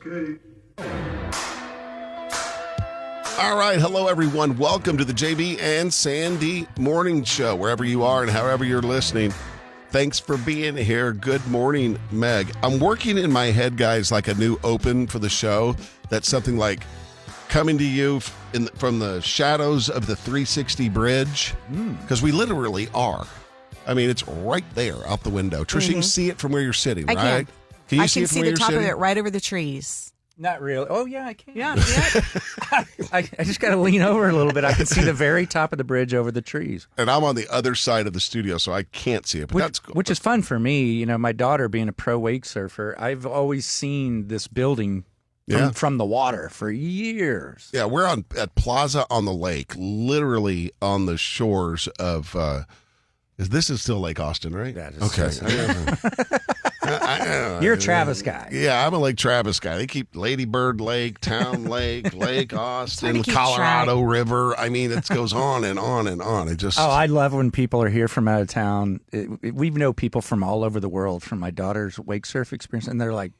Okay. All right. Hello, everyone. Welcome to the JB and Sandy Morning Show, wherever you are and however you're listening. Thanks for being here. Good morning, Meg. I'm working in my head, guys, like a new open for the show. That's something like coming to you from the shadows of the 360 bridge, because we literally are. I mean, it's right there out the window. Tricia, you can see it from where you're sitting, I right? Can you I see can it from see where the you're top sitting? of it right over the trees. Not really. Oh, yeah, I can. Yeah. I just got to lean over a little bit. I can see the very top of the bridge over the trees. And I'm on the other side of the studio, so I can't see it. But that's cool. Which is fun for me. You know, my daughter being a pro wake surfer, I've always seen this building from the water for years. Yeah, we're at Plaza on the Lake, literally on the shores of. This is still Lake Austin, right? That is okay. You're a Travis guy. Yeah, I'm a Lake Travis guy. They keep Lady Bird Lake, Town Lake, Lake Austin, Colorado River. I mean, it goes on and on and on. It just. Oh, I love when people are here from out of town. We know people from all over the world from my daughter's wake surf experience, and they're like,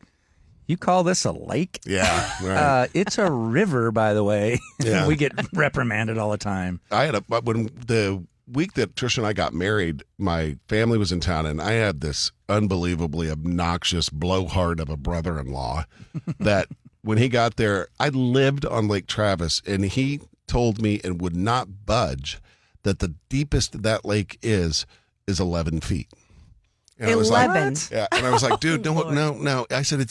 "You call this a lake?" Yeah, right. It's a river, by the way. Yeah. We get reprimanded all the time. I had when the week that Tricia and I got married, my family was in town, and I had this unbelievably obnoxious blowhard of a brother-in-law that when he got there, I lived on Lake Travis, and he told me and would not budge that the deepest that lake is 11 feet. And 11? I was like, yeah, and I was like, dude, no. I said,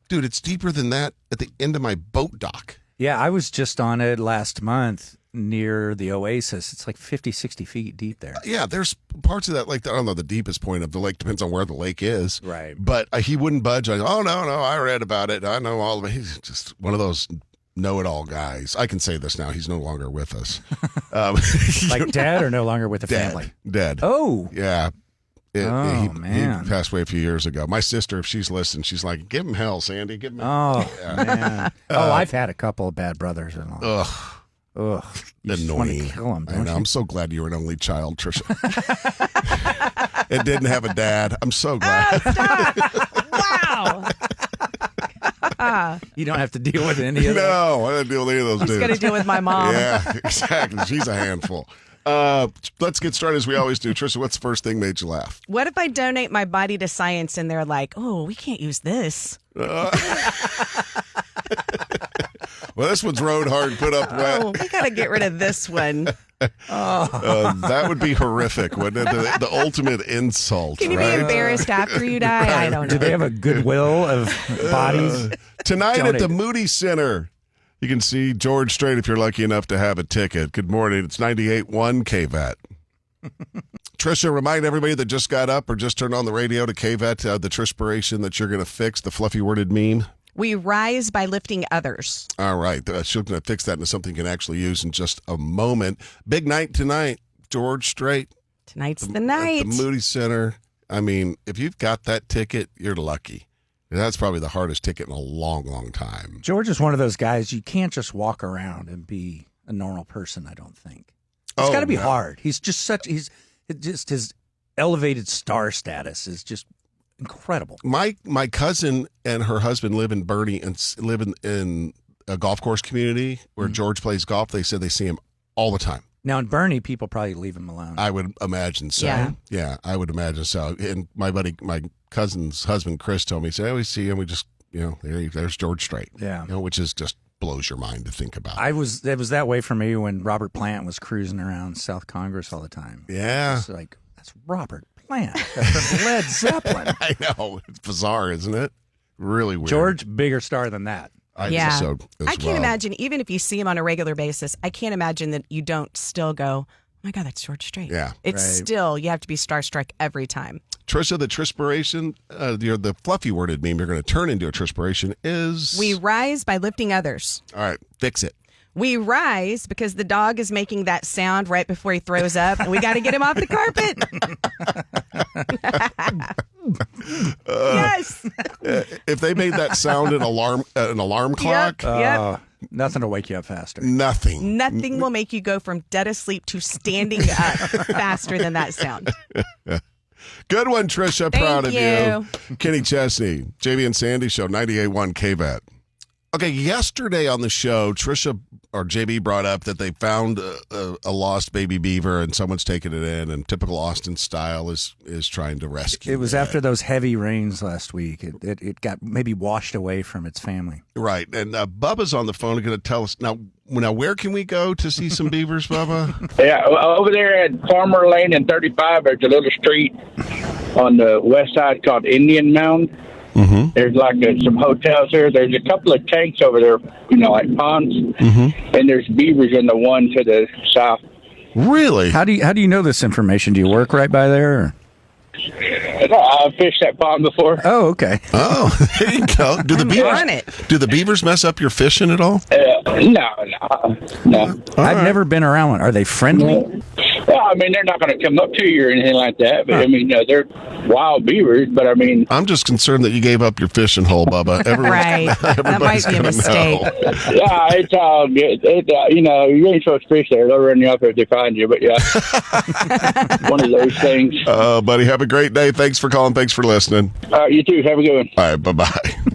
dude, it's deeper than that at the end of my boat dock. Yeah, I was just on it last month near the Oasis. It's like 50, 60 feet deep there. Yeah, there's parts of that lake that I don't know the deepest point of the lake. Depends on where the lake is. Right. But he wouldn't budge. No, I read about it. I know all of it. He's just one of those know-it-all guys. I can say this now. He's no longer with us. Like dead or no longer with the family? Dead. Oh. Yeah. Man. He passed away a few years ago. My sister, if she's listening, she's like, give him hell, Sandy. Give him hell. Oh, man. I've had a couple of bad brothers-in-law. Ugh. You just want to kill them, don't you? I'm so glad you were an only child, Tricia. It didn't have a dad. I'm so glad. Wow. You don't have to deal with any of that. No, I didn't deal with any of those dudes. Just got to deal with my mom. Yeah, exactly. She's a handful. Let's get started as we always do. Tricia, what's the first thing made you laugh? What if I donate my body to science and they're like, oh, we can't use this? Well, this one's road hard, put up wet. Oh, we got to get rid of this one. That would be horrific, wouldn't it? The ultimate insult. Can you right? be embarrassed after you die? I don't know. Do they have a goodwill of bodies? Tonight at the Donated. Moody Center, you can see George Strait if you're lucky enough to have a ticket. Good morning. It's 98.1 KVAT. Tricia, remind everybody that just got up or just turned on the radio to KVAT the Trispiration that you're going to fix, the fluffy worded meme. We rise by lifting others. All right. She's going to fix that into something you can actually use in just a moment. Big night tonight, George Strait. Tonight's the night. At the Moody Center. I mean, if you've got that ticket, you're lucky. That's probably the hardest ticket in a long, long time. George is one of those guys you can't just walk around and be a normal person, I don't think. It's got to be hard. He's just his elevated star status is just incredible. My cousin and her husband live in Bernie and live in a golf course community where George plays golf. They said they see him all the time. Now in Bernie, people probably leave him alone. I would imagine so. Yeah, I would imagine so. And my cousin's husband Chris told me, he said, I always see him. We just, there's George Strait. Yeah, which is just blows your mind to think about. It was that way for me when Robert Plant was cruising around South Congress all the time. Yeah, it's like that's Robert Plant. That's from Led Zeppelin. I know, it's bizarre, isn't it? Really weird. George, bigger star than that. I think so as I can't imagine, even if you see him on a regular basis, I can't imagine that you don't still go, oh my God, that's George Strait. Yeah. It's still, you have to be starstruck every time. Tricia, the Trispiration, the fluffy worded meme you're going to turn into a Trispiration is... We rise by lifting others. All right, fix it. We rise because the dog is making that sound right before he throws up, and we got to get him off the carpet. Yes. If they made that sound an alarm clock, Yep. Nothing to wake you up faster. Nothing will make you go from dead asleep to standing up faster than that sound. Good one, Tricia. Thank Proud of you. Kenny Chesney, JB and Sandy Show, 98.1 KBET. Okay, yesterday on the show, Tricia or JB brought up that they found a lost baby beaver and someone's taken it in, and typical Austin style is trying to rescue It was it. after those heavy rains last week. It got maybe washed away from its family. Right, and Bubba's on the phone and going to tell us now. Where can we go to see some beavers, Bubba? Yeah, over there at Farmer Lane and 35, there's a little street on the west side called Indian Mound. Mm-hmm. There's like some hotels there. There's a couple of tanks over there, like ponds, and there's beavers in the one to the south. Really? How do you know this information? Do you work right by there? Or? No, I've fished that pond before. Oh, okay. Oh, there you go. Do the beavers mess up your fishing at all? No. I've never been around one. Are they friendly? Well, I mean, they're not going to come up to you or anything like that. But I mean, they're wild beavers. But I mean, I'm just concerned that you gave up your fishing hole, Bubba. Right. That might be a mistake. Yeah, it's all good. You ain't supposed to fish there. They'll run you up if they find you. But yeah, one of those things. Buddy, have a great day. Thanks for calling. Thanks for listening. You too. Have a good one. All right, bye-bye.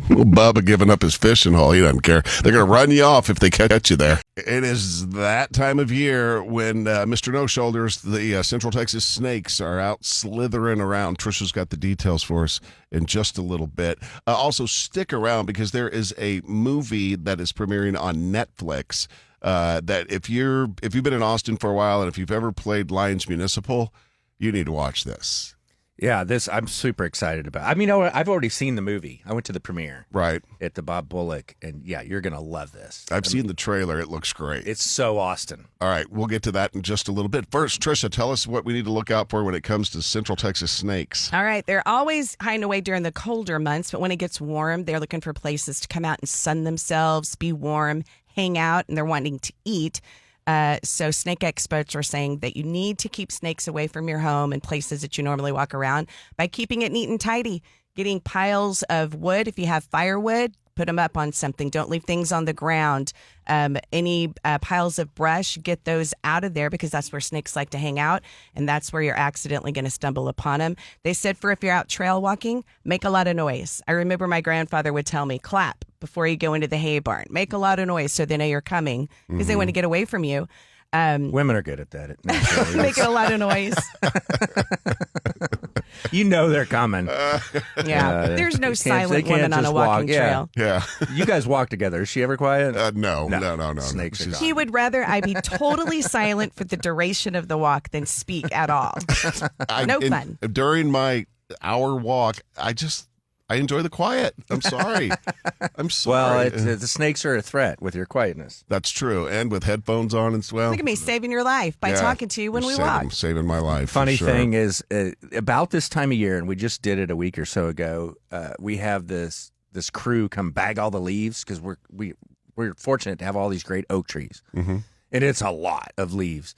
Bubba giving up his fishing hole. He doesn't care. They're going to run you off if they catch you there. It is that time of year when Mr. No Shoulders, the Central Texas Snakes, are out slithering around. Tricia's got the details for us in just a little bit. Also, stick around because there is a movie that is premiering on Netflix that if you've been in Austin for a while and if you've ever played Lions Municipal, you need to watch this. Yeah, this I'm super excited about. I mean, I've already seen the movie. I went to the premiere Right. at the Bob Bullock, and yeah, you're going to love this. I've seen the trailer. It looks great. It's so Austin. All right, we'll get to that in just a little bit. First, Tricia, tell us what we need to look out for when it comes to Central Texas snakes. All right. They're always hiding away during the colder months, but when it gets warm, they're looking for places to come out and sun themselves, be warm, hang out, and they're wanting to eat. So snake experts are saying that you need to keep snakes away from your home and places that you normally walk around by keeping it neat and tidy. Getting piles of wood, if you have firewood, put them up on something. Don't leave things on the ground. Any piles of brush, get those out of there because that's where snakes like to hang out, and that's where you're accidentally going to stumble upon them. They said if you're out trail walking, make a lot of noise. I remember my grandfather would tell me, clap before you go into the hay barn. Make a lot of noise so they know you're coming because they want to get away from you. Women are good at that. Making a lot of noise. You know they're coming. There's no silent woman on a walking trail. Yeah. You guys walk together. Is she ever quiet? No. Snakes are gone. He would rather I be totally silent for the duration of the walk than speak at all. No fun. During my hour walk, I enjoy the quiet. I'm sorry. Well, the snakes are a threat with your quietness. That's true. And with headphones on as well. Look at me saving your life by talking to you when we walk. Saving my life. Funny thing is, about this time of year, and we just did it a week or so ago, we have this crew come bag all the leaves because we're fortunate to have all these great oak trees. Mm-hmm. And it's a lot of leaves.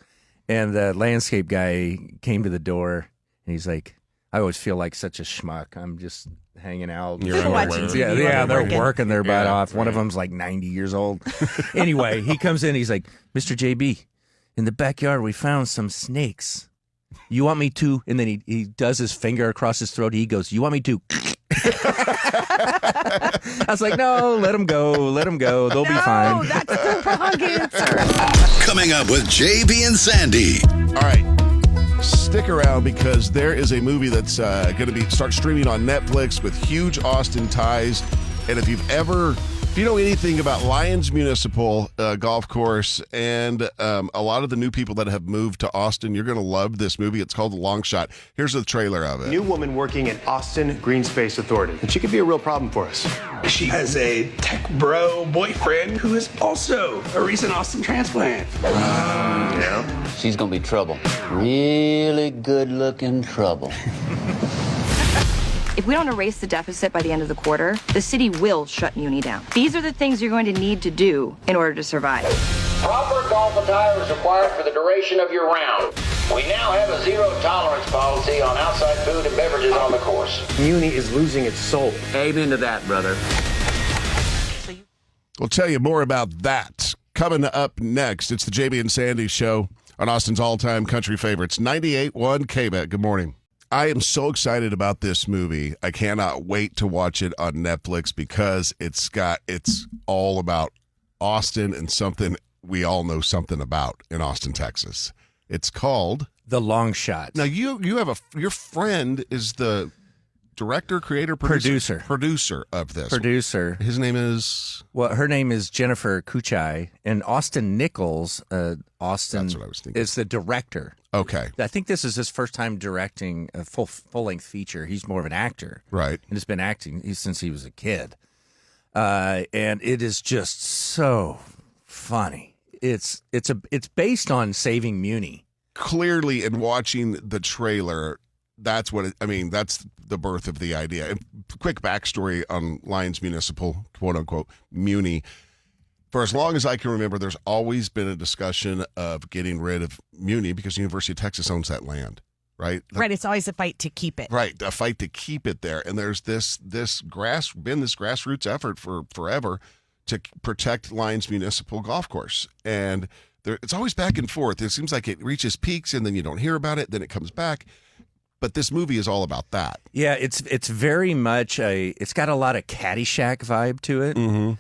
And the landscape guy came to the door, and he's like, I always feel like such a schmuck. I'm just hanging out. You're watching TV. Yeah, they're working their butt off. One of them's like 90 years old. Anyway, he comes in. He's like, Mr. JB, in the backyard, we found some snakes. You want me to? And then he does his finger across his throat. He goes, you want me to? I was like, no, let them go. They'll be fine. That's the wrong answer. Coming up with JB and Sandy. All right. Stick around because there is a movie that's going to start streaming on Netflix with huge Austin ties. And if you know anything about Lions Municipal golf course and a lot of the new people that have moved to Austin, you're going to love this movie. It's called The Long Shot. Here's the trailer of it. New woman working at Austin Green Space Authority. And she could be a real problem for us. She has a tech bro boyfriend who is also a recent Austin transplant. Yeah. She's gonna be trouble. Really good-looking trouble. If we don't erase the deficit by the end of the quarter, the city will shut Muni down. These are the things you're going to need to do in order to survive. Proper golf attire is required for the duration of your round. We now have a zero-tolerance policy on outside food and beverages on the course. Muni is losing its soul. Amen to that, brother. We'll tell you more about that coming up next. It's the JB and Sandy Show on Austin's all-time country favorites, 98.1 KBET. Good morning. I am so excited about this movie. I cannot wait to watch it on Netflix because it's all about Austin and something we all know something about in Austin, Texas. It's called The Long Shot. Now you have your friend is the director, creator, producer of this. Producer. His name is her name is Jennifer Kuchai, and Austin Nichols. Austin That's what I was thinking. Is the director. Okay. I think this is his first time directing a full length feature. He's more of an actor, right? And has been acting since he was a kid. And it is just so funny. It's based on Saving Muni. Clearly, in watching the trailer, that's what that's the birth of the idea. And quick backstory on Lyons Municipal, quote unquote, Muni. For as long as I can remember, there's always been a discussion of getting rid of Muni because the University of Texas owns that land, right? Right. It's always a fight to keep it. Right. A fight to keep it there. And there's this grassroots effort for forever to protect Lyons Municipal Golf Course. And it's always back and forth. It seems like it reaches peaks and then you don't hear about it. Then it comes back. But this movie is all about that. Yeah, it's very much it's got a lot of Caddyshack vibe to it. Mm-hmm.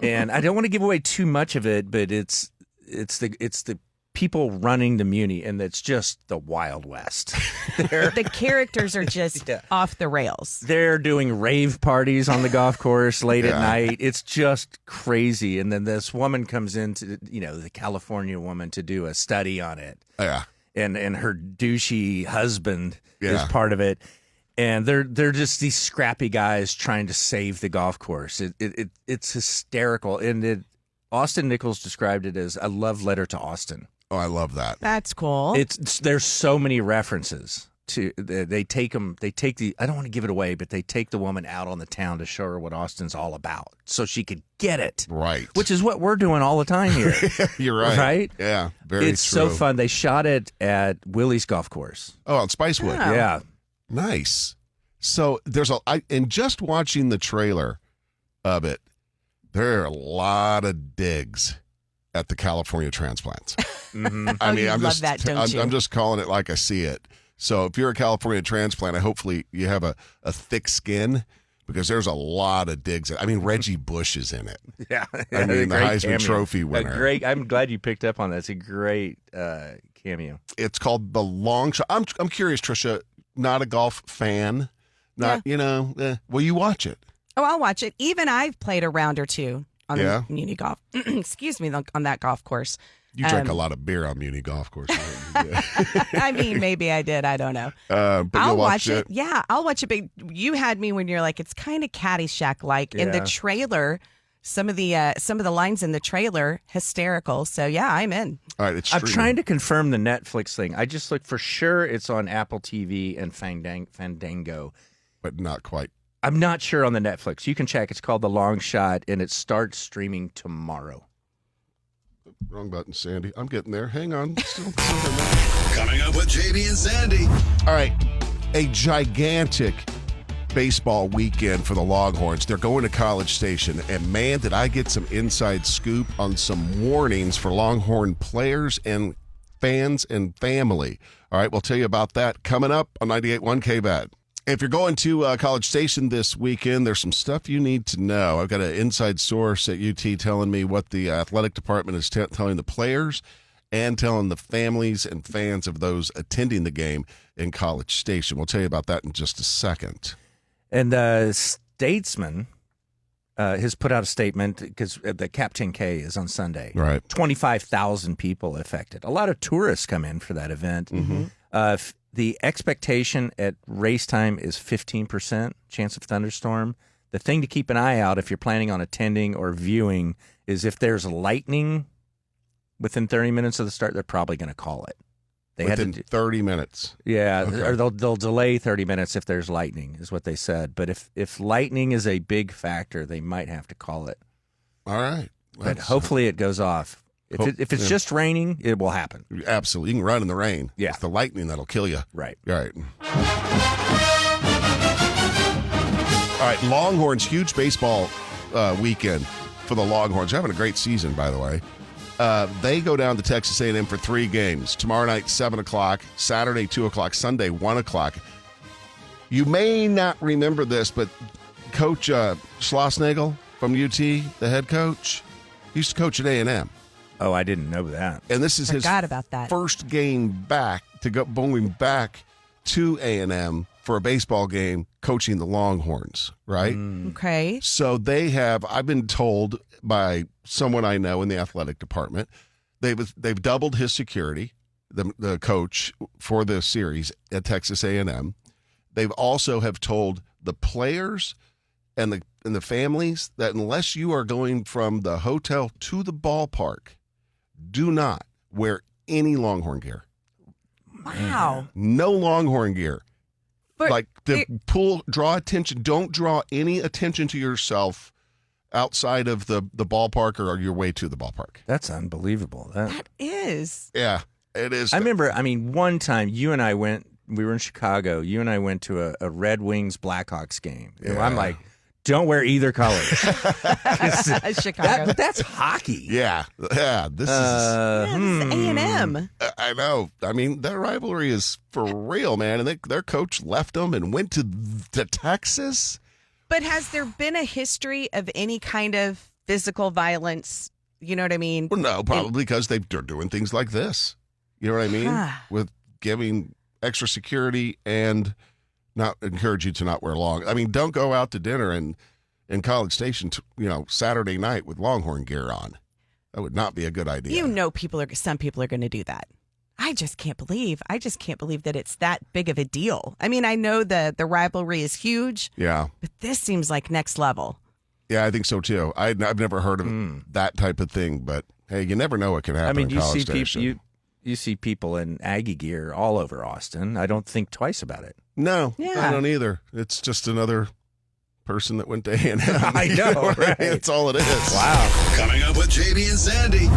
And I don't want to give away too much of it, but it's the people running the Muni, and it's just the Wild West. The characters are just off the rails. They're doing rave parties on the golf course late at night. It's just crazy. And then this woman comes in to, the California woman, to do a study on it. Yeah. And her douchey husband is part of it. And they're just these scrappy guys trying to save the golf course. It's hysterical. And Austin Nichols described it as a love letter to Austin. Oh, I love that. That's cool. There's so many references to they take the, I don't want to give it away, but they take the woman out on the town to show her what Austin's all about so she could get it. Right. Which is what we're doing all the time here. You're right. Right? Yeah. Very It's true. so fun. They shot it at Willie's Golf Course. Oh, on Spicewood. Oh. Yeah. Nice. So and just watching the trailer of it, there are a lot of digs at the California transplants. Mm-hmm. I'm just calling it like I see it. So if you're a California transplant, hopefully you have a thick skin because there's a lot of digs. I mean, Reggie Bush is in it. Yeah. I mean, the Heisman cameo. Trophy winner. I'm glad you picked up on that. It's a great cameo. It's called The Long Shot. I'm curious, Tricia, not a golf fan. Will you watch it? Oh, I'll watch it. Even I've played a round or two on the Muni golf. Excuse me, on that golf course. You drank a lot of beer on Muni Golf Course. I mean, maybe I did. I don't know. But I'll watch it. Yeah, I'll watch it. But you had me when you're like, it's kind of Caddyshack-like. In the trailer, some of the lines in the trailer, hysterical. So yeah, I'm in. All right, I'm trying to confirm the Netflix thing. I just looked for sure it's on Apple TV and Fandango. But not quite. I'm not sure on the Netflix. You can check. It's called The Long Shot, and it starts streaming tomorrow. Wrong button, Sandy. I'm getting there. Hang on. Still Coming up with JB and Sandy. All right. A gigantic baseball weekend for the Longhorns. They're going to College Station. And man, did I get some inside scoop on some warnings for Longhorn players and fans and family. All right, we'll tell you about that coming up on 98.1 KBAT. If you're going to College Station this weekend, there's some stuff you need to know. I've got an inside source at UT telling me what the athletic department is telling the players and telling the families and fans of those attending the game in College Station. We'll tell you about that in just a second. And Statesman has put out a statement because the Cap 10K is on Sunday. Right. 25,000 people affected. A lot of tourists come in for that event. Mm-hmm. The expectation at race time is 15% chance of thunderstorm. The thing to keep an eye out if you're planning on attending or viewing is if there's lightning within 30 minutes of the start, they're probably going to call it. Within 30 minutes. Yeah, Okay. or they'll delay 30 minutes if there's lightning, is what they said. But if lightning is a big factor, they might have to call it. All right. But hopefully it goes off. If it's just raining, it will happen. Absolutely. You can run in the rain. Yeah. It's the lightning that'll kill you. Right. All right. All right. Longhorns, huge baseball weekend for the Longhorns. They're having a great season, by the way. They go down to Texas A&M for 3 games. Tomorrow night, 7 o'clock. Saturday, 2 o'clock. Sunday, 1 o'clock. You may not remember this, but Coach Schlossnagel from UT, the head coach, he used to coach at A&M. Oh, I didn't know that. And this is Forgot about that. first game back going back to A&M for a baseball game, coaching the Longhorns, right? Okay. So I've been told by someone I know in the athletic department, they've doubled his security, the coach for the series at Texas A&M. They've also have told the players and the families that unless you are going from the hotel to the ballpark, do not wear any Longhorn gear. Wow. No Longhorn gear. But Draw attention. Don't draw any attention to yourself outside of the ballpark or your way to the ballpark. That's unbelievable. that is. Yeah, it is. I remember, one time you and I we were in Chicago. You and I went to a Red Wings Blackhawks game. And I'm like, don't wear either color. Chicago. But that's hockey. Yeah. This is A&M. I know. I mean, that rivalry is for real, man. And their coach left them and went to Texas. But has there been a history of any kind of physical violence? You know what I mean? Well, no, probably because they're doing things like this. You know what I mean? With giving extra security and not encourage you to not wear long. I mean, don't go out to dinner in College Station, Saturday night with Longhorn gear on. That would not be a good idea. Some people are going to do that. I just can't believe that it's that big of a deal. I mean, I know the rivalry is huge. Yeah. But this seems like next level. Yeah, I think so too. I've never heard of that type of thing, but hey, you never know what can happen. I mean, in College Station. You see people in Aggie gear all over Austin. I don't think twice about it. No, Yeah. I don't either. It's just another person that went to A&M. I know, right? That's all it is. Wow. Coming up with JB and Sandy.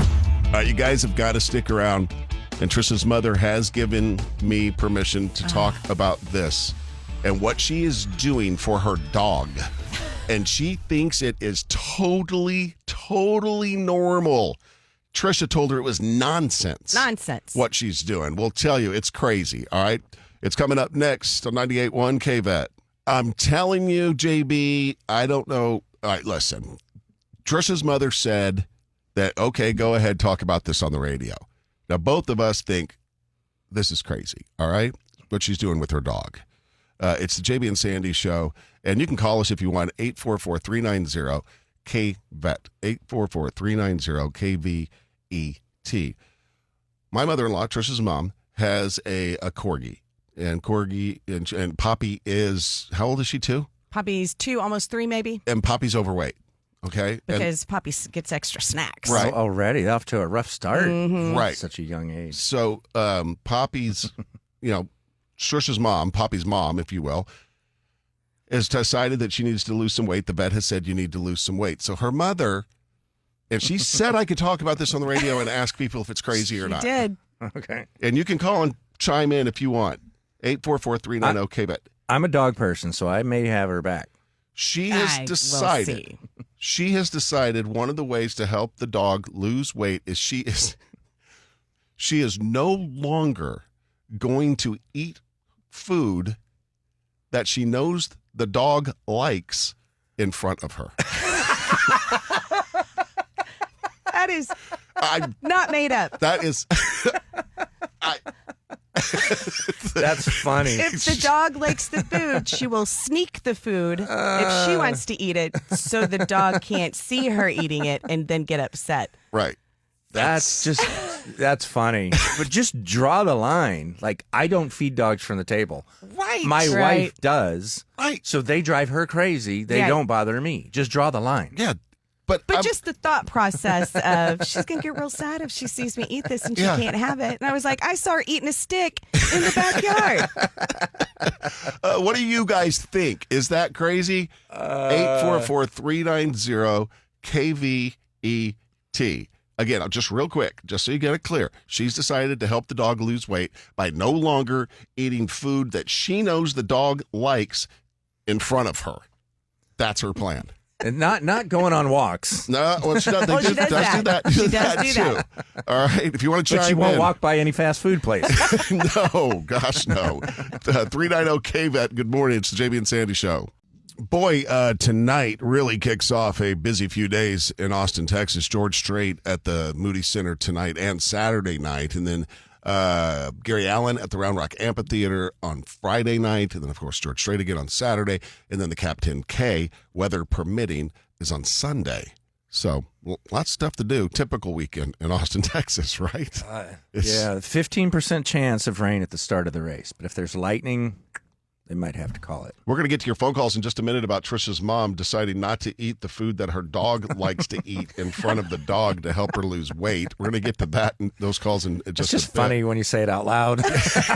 You guys have got to stick around. And Tricia's mother has given me permission to talk about this and what she is doing for her dog. And she thinks it is totally, totally normal. Tricia told her it was nonsense. Nonsense. What she's doing. We'll tell you, it's crazy, all right? It's coming up next on 98.1 KVET. I'm telling you, JB, I don't know. All right, listen. Tricia's mother said that, okay, go ahead, talk about this on the radio. Now, both of us think this is crazy, all right, what she's doing with her dog. It's the JB and Sandy show, and you can call us if you want, 844-390-KVET, 844-390-KVET. My mother-in-law, Tricia's mom, has a Corgi, and and Poppy is, how old is she, 2? Poppy's 2, almost 3 maybe. And Poppy's overweight. Okay. Because Poppy gets extra snacks. Right. Already off to a rough start. Right. At such a young age. So Poppy's, Tricia's mom, Poppy's mom, if you will, has decided that she needs to lose some weight. The vet has said you need to lose some weight. So her mother, and she said I could talk about this on the radio and ask people if it's crazy or not. She did. Okay. And you can call and chime in if you want. 844-390-KVET. I'm a dog person, so I may have her back. She has decided one of the ways to help the dog lose weight is she is no longer going to eat food that she knows the dog likes in front of her. That is not made up. That is That's funny. If the dog likes the food, she will sneak the food if she wants to eat it so the dog can't see her eating it and then get upset. right. That's funny. But just draw the line. Like, I don't feed dogs from the table. Right. My Right. wife does. Right. So they drive her crazy. They Yeah. don't bother me. Just draw the line. Yeah. But just the thought process of she's going to get real sad if she sees me eat this and she can't have it. And I was like, I saw her eating a stick in the backyard. what do you guys think? Is that crazy? 844-390-KVET. Again, just real quick, just so you get it clear, she's decided to help the dog lose weight by no longer eating food that she knows the dog likes in front of her. That's her plan. And not going on walks. No, well, she does, She does that. She does do that. All right, if you want to chime But she won't in. walk by any fast food place. No, gosh, no. 390K-Vet, good morning. It's the JB and Sandy Show. Boy, tonight really kicks off a busy few days in Austin, Texas. George Strait at the Moody Center tonight and Saturday night. And then Gary Allen at the Round Rock Amphitheater on Friday night. And then, of course, George Strait again on Saturday. And then the Cap 10K, weather permitting, is on Sunday. So, lots of stuff to do. Typical weekend in Austin, Texas, right? 15% chance of rain at the start of the race. But if there's lightning, they might have to call it. We're going to get to your phone calls in just a minute about Tricia's mom deciding not to eat the food that her dog likes to eat in front of the dog to help her lose weight. We're going to get to that and those calls in just It's just a bit. funny when you say it out loud.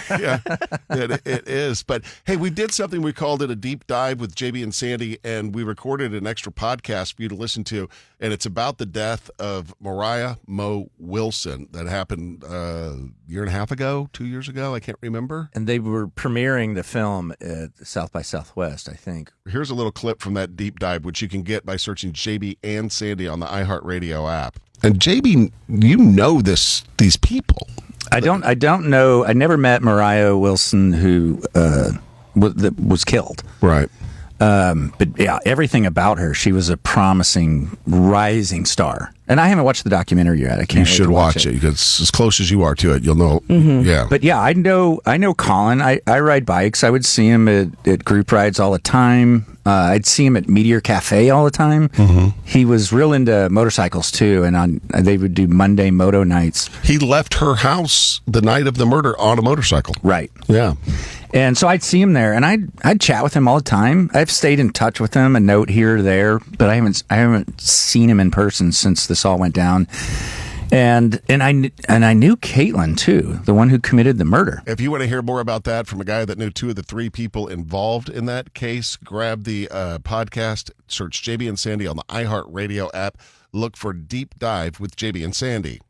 Yeah, it is. But hey, we did something. We called it a deep dive with JB and Sandy, and we recorded an extra podcast for you to listen to. And it's about the death of Mariah Mo Wilson that happened a year and a half ago, 2 years ago. I can't remember. And they were premiering the film at South by Southwest, I think. Here's a little clip from that deep dive, which you can get by searching JB and Sandy on the iHeartRadio app. And JB, you know these people. I don't know. I never met Mariah Wilson, who was killed. Right. But yeah, everything about her, she was a promising, rising star. And I haven't watched the documentary yet. I can't. You should watch it because as close as you are to it, you'll know. Mm-hmm. Yeah. But yeah, I know Colin. I ride bikes. I would see him at group rides all the time. I'd see him at Meteor Cafe all the time. Mm-hmm. He was real into motorcycles too, and they would do Monday moto nights. He left her house the night of the murder on a motorcycle. Right. Yeah. And so I'd see him there, and I'd chat with him all the time. I've stayed in touch with him, a note here or there, but I haven't seen him in person since this all went down. And I knew Caitlin too, the one who committed the murder. If you want to hear more about that from a guy that knew two of the three people involved in that case, grab the podcast, search JB and Sandy on the iHeartRadio app. Look for Deep Dive with JB and Sandy.